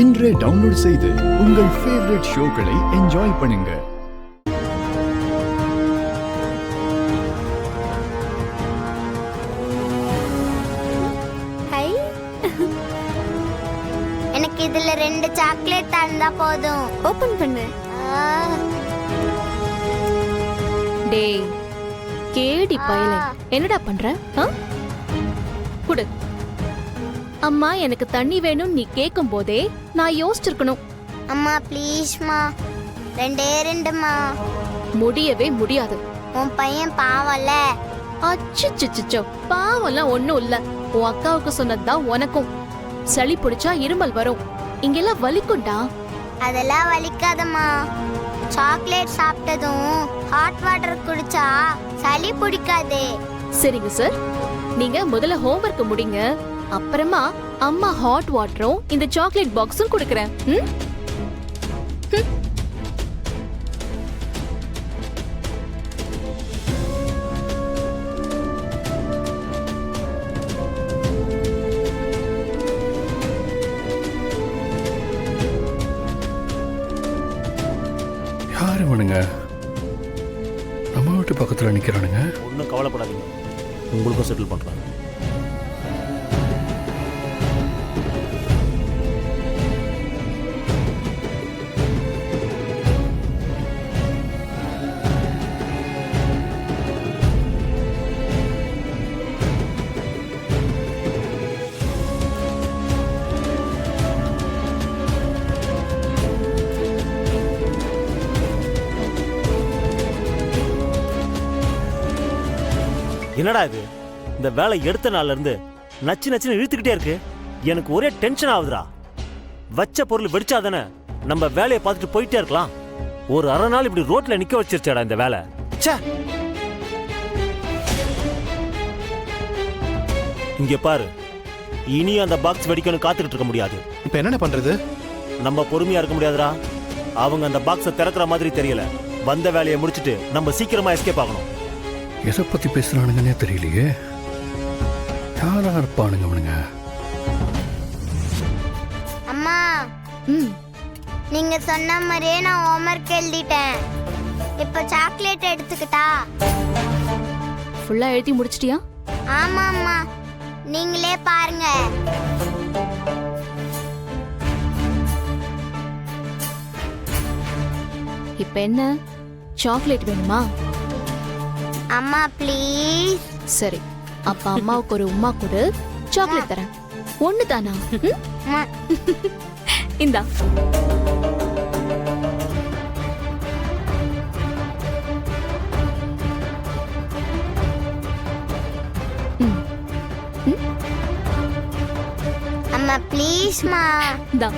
இன்றே டவுன்லோட் செய்து உங்கள் ஃபேவரட் ஷோக்களை என்ஜாய் பண்ணுங்க. எனக்கு இதுல 2 சாக்லேட் தந்தா போதும். ஓபன் பண்ணு. டேய் கேடி பையலே, என்னடா பண்ற? குடு. அம்மா எனக்கு தண்ணி வேணும் நீ கேக்கும் போதே நான் யோசிச்சிருக்கணும். அம்மா ப்ளீஸ்மா, 2மா. முடியவே முடியாது. உன் பையன் பாவம்ல. அச்சுச்சுச்சோ, பாவம்லாம் ஒண்ணும் இல்ல. உன் அக்காவுக்கு சொன்னதுதான் உனக்கும். சளி பிடிச்சா இருமல் வரும், இங்கெல்லாம் வலிக்கும்டா. அதெல்லாம் வலிக்காதம்மா. சாக்லேட் சாப்பிட்டதும் ஹாட் வாட்டர் குடிச்சா சளி பிடிக்காதே. சரிங்க சார், நீங்க முதல்ல ஹோம்வொர்க் முடிங்க, அப்புறமா அம்மா ஹாட் வாட்டரும் இந்த சாக்லேட் பாக்ஸும் கொடுக்கறேன். யாரு வேணுங்க? நம்ம வீட்டு பக்கத்தில் நிற்கிறானுங்க. ஒன்றும் கவலைப்படாதீங்க, உங்களுக்கும் செட்டில் பண்ணுறாங்க. என்னடா இது, இந்த வேலை எடுத்த நாள்ல இருந்து நச்சு நச்சுன்னு இழுத்துக்கிட்டே இருக்கு. எனக்கு ஒரே டென்ஷன் ஆகுதுடா. வச்ச பொருள் வெடிச்சாதானே நம்ம வேலையை பார்த்துட்டு போயிட்டே இருக்கலாம். ஒரு அரை நாள் இப்படி ரோட்ல நிக்க வச்சிருச்சாடா இந்த வேலை. ச்சே, இங்க பாரு, இனி அந்த பாக்ஸ் வெடிக்கணும் காத்துக்கிட்டு இருக்க முடியாது. இப்ப என்ன பண்றது? நம்ம பொறுமையா இருக்க முடியாதுடா. அவங்க அந்த பாக்ஸை திறக்கிற மாதிரி தெரியல. வந்த வேலையை முடிச்சிட்டு நம்ம சீக்கிரமா எஸ்கேப் ஆகணும். எதை பத்தி பேசுறானுங்கன்னே தெரியலையே. யாரா இருப்பானுங்க அவனுங்க? அம்மா, நீங்க சொன்ன மாதிரியே நான் ஹோம்வொர்க் எழுதிட்டேன். இப்ப சாக்லேட் எடுத்துக்கிட்டா? ஃபுல்லா எழுதி முடிச்சிட்டியா? ஆமா அம்மா, நீங்களே பாருங்க. இப்ப என்ன, சாக்லேட் வேணுமா? அம்மா ப்ளீஸ். சரி, அப்ப அம்மாவுக்கு ஒரு உம்மா கொடு, சாக்லேட் தரேன். ஒண்ணு தானா? இந்தா. அம்மா ப்ளீஸ்மா. இந்தா.